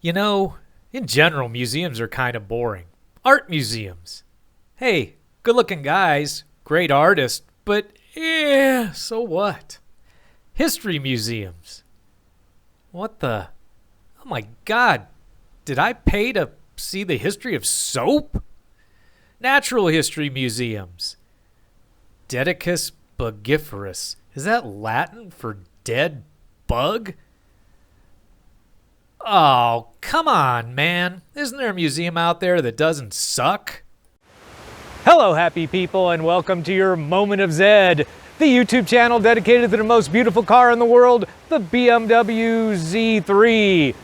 You know, in general, museums are kind of boring. Art museums. Hey, good-looking guys, great artists, but so what? History museums. What the? Oh my God, did I pay to see the history of soap? Natural history museums. Dedicus bugiferus. Is that Latin for dead bug? Oh, come on, man. Isn't there a museum out there that doesn't suck? Hello, happy people, and welcome to your Moment of Zed, the YouTube channel dedicated to the most beautiful car in the world, the BMW Z3.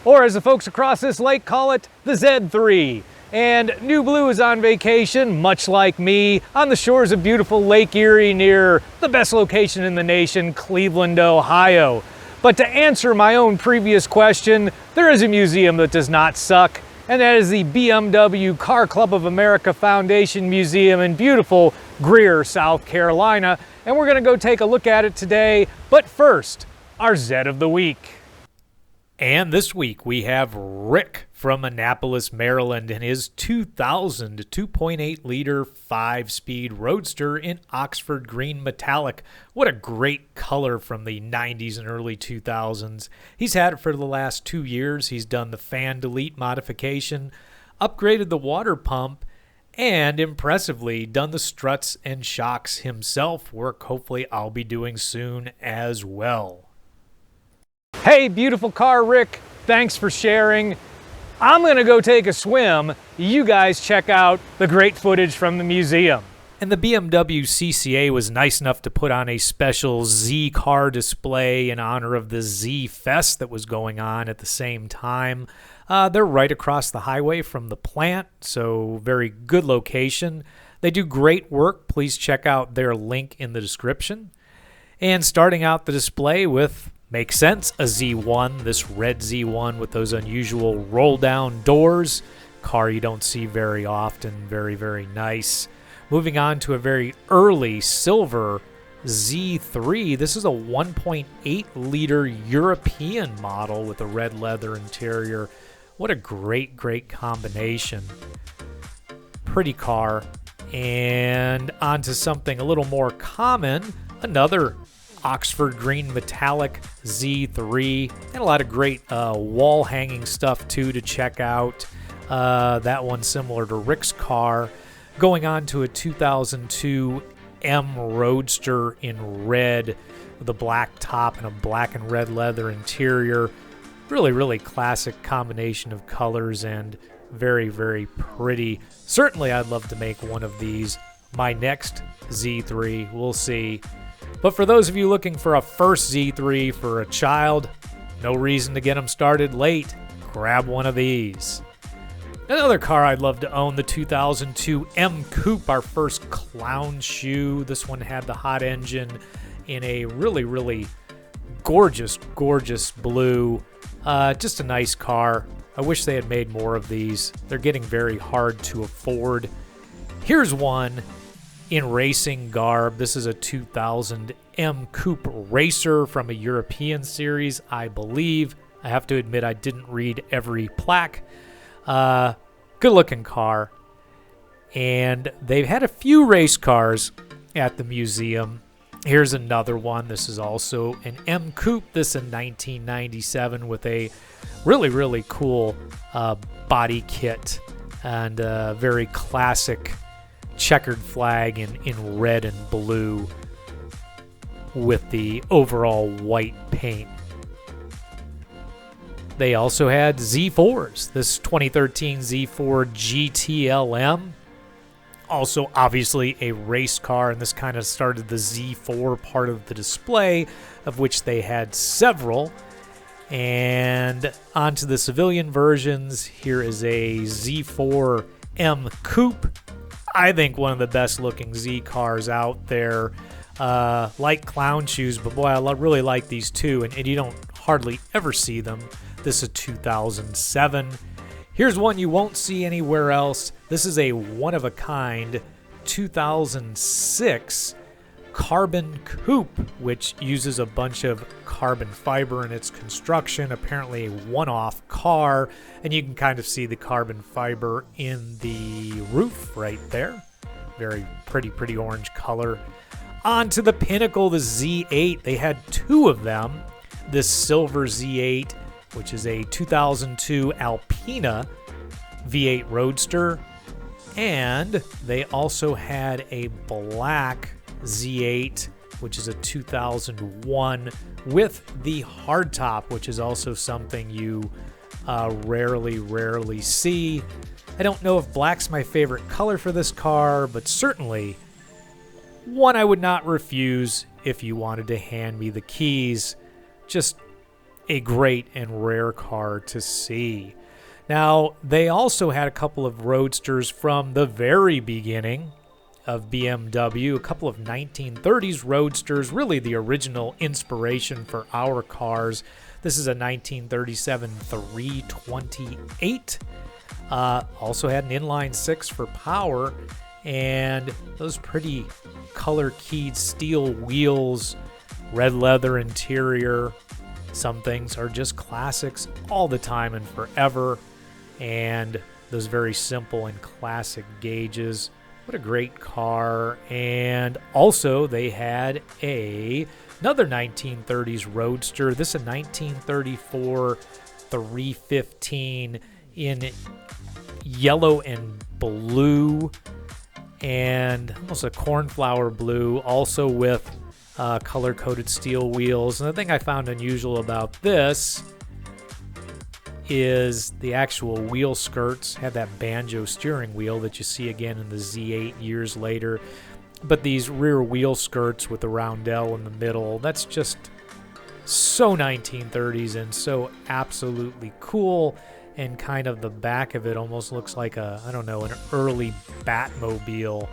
Or as the folks across this lake call it, the Z3. And New Blue is on vacation, much like me, on the shores of beautiful Lake Erie near the best location in the nation, Cleveland, Ohio. But to answer my own previous question, there is a museum that does not suck, and that is the BMW Car Club of America Foundation Museum in beautiful Greer, South Carolina. And we're going to go take a look at it today. But first, our Zed of the Week. And this week we have Rick from Annapolis, Maryland, and his 2000 2.8-liter 5-speed Roadster in Oxford Green Metallic. What a great color from the 90s and early 2000s. He's had it for the last 2 years. He's done the fan delete modification, upgraded the water pump, and impressively done the struts and shocks himself. Work hopefully I'll be doing soon as well. Hey, beautiful car, Rick. Thanks for sharing. I'm going to go take a swim. You guys check out the great footage from the museum. And the BMW CCA was nice enough to put on a special Z car display in honor of the Zfest that was going on at the same time. They're right across the highway from the plant, so very good location. They do great work. Please check out their link in the description. And starting out the display with, makes sense, a Z1, this red Z1 with those unusual roll-down doors. Car you don't see very often, very, very nice. Moving on to a very early silver Z3. This is a 1.8-liter European model with a red leather interior. What a great, great combination. Pretty car. And onto something a little more common, another Oxford Green Metallic Z3, and a lot of great wall hanging stuff too to check out. That one similar to Rick's car. Going on to a 2002 M Roadster in red with a black top and a black and red leather interior. Really, really classic combination of colors and very, very pretty. Certainly I'd love to make one of these. My next Z3, we'll see. But for those of you looking for a first Z3 for a child, no reason to get them started late. Grab one of these. Another car I'd love to own, the 2002 M Coupe, our first clown shoe. This one had the hot engine in a really, really gorgeous, gorgeous blue. Just a nice car. I wish they had made more of these. They're getting very hard to afford. Here's one in racing garb. This is a 2000 M Coupe Racer from a European series, I believe. I have to admit I didn't read every plaque. Good looking car. And they've had a few race cars at the museum. Here's another one. This is also an M Coupe. This in 1997 with a really, really cool body kit and very classic checkered flag in red and blue with the overall white paint. They also had Z4s. This 2013 Z4 GTLM. Also, obviously, a race car, and this kind of started the Z4 part of the display, of which they had several. And onto the civilian versions. Here is a Z4 M Coupe. I think one of the best looking Z cars out there. Like clown shoes, but boy, I really like these too, and you don't hardly ever see them. This is 2007. Here's one you won't see anywhere else. This is a one-of-a-kind 2006 carbon coupe, which uses a bunch of carbon fiber in its construction, apparently a one-off car, and you can kind of see the carbon fiber in the roof right there. Very pretty orange color. On to the pinnacle, the Z8. They had two of them. This silver Z8, which is a 2002 Alpina V8 Roadster, and they also had a black Z8, which is a 2001 with the hardtop, which is also something you rarely see. I don't know if black's my favorite color for this car, but certainly one I would not refuse if you wanted to hand me the keys. Just a great and rare car to see. Now, they also had a couple of Roadsters from the very beginning of BMW, a couple of 1930s Roadsters, really the original inspiration for our cars. This is a 1937 328. Also had an inline six for power, and those pretty color-keyed steel wheels, red leather interior. Some things are just classics all the time and forever, and those very simple and classic gauges. What a great car. And also they had another 1930s Roadster. This is a 1934 315 in yellow and blue, and almost a cornflower blue, also with color-coded steel wheels. And the thing I found unusual about this is the actual wheel skirts had that banjo steering wheel that you see again in the Z8 years later. But these rear wheel skirts with the roundel in the middle, that's just so 1930s and so absolutely cool. And kind of the back of it almost looks like an early Batmobile.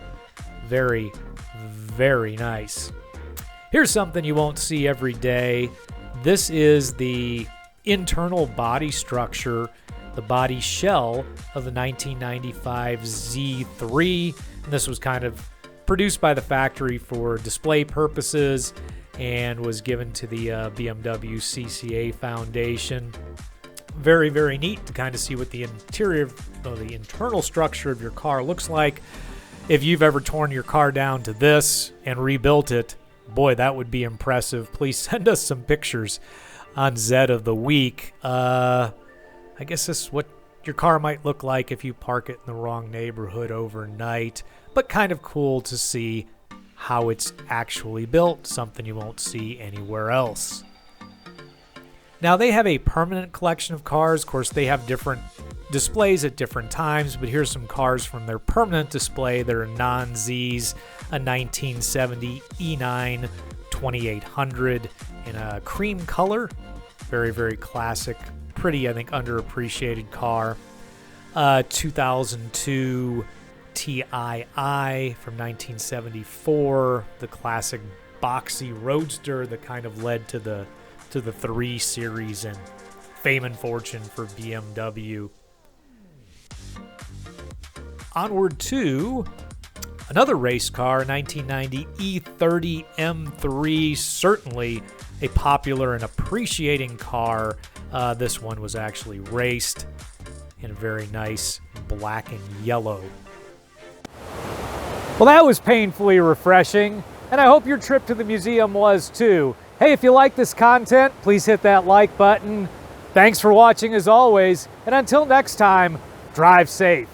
Very, very nice. Here's something you won't see every day. This is the internal body structure, the body shell of the 1995 Z3. And this was kind of produced by the factory for display purposes and was given to the BMW CCA Foundation. Very, very neat to kind of see what the the internal structure of your car looks like. If you've ever torn your car down to this and rebuilt it, boy, that would be impressive. Please send us some pictures on Zed of the Week. I guess this is what your car might look like if you park it in the wrong neighborhood overnight, but kind of cool to see how it's actually built, something you won't see anywhere else. Now, they have a permanent collection of cars. Of course, they have different displays at different times, but here's some cars from their permanent display that are non-Zs. A 1970 E9 2800 in a cream color. Very, very classic. Pretty, I think, underappreciated car. 2002 TII from 1974. The classic boxy Roadster that kind of led to the 3 Series and fame and fortune for BMW. Onward to another race car, 1990 E30 M3, certainly a popular and appreciating car. This one was actually raced in a very nice black and yellow. Well, that was painfully refreshing, and I hope your trip to the museum was too. Hey, if you like this content, please hit that like button. Thanks for watching as always, and until next time, drive safe.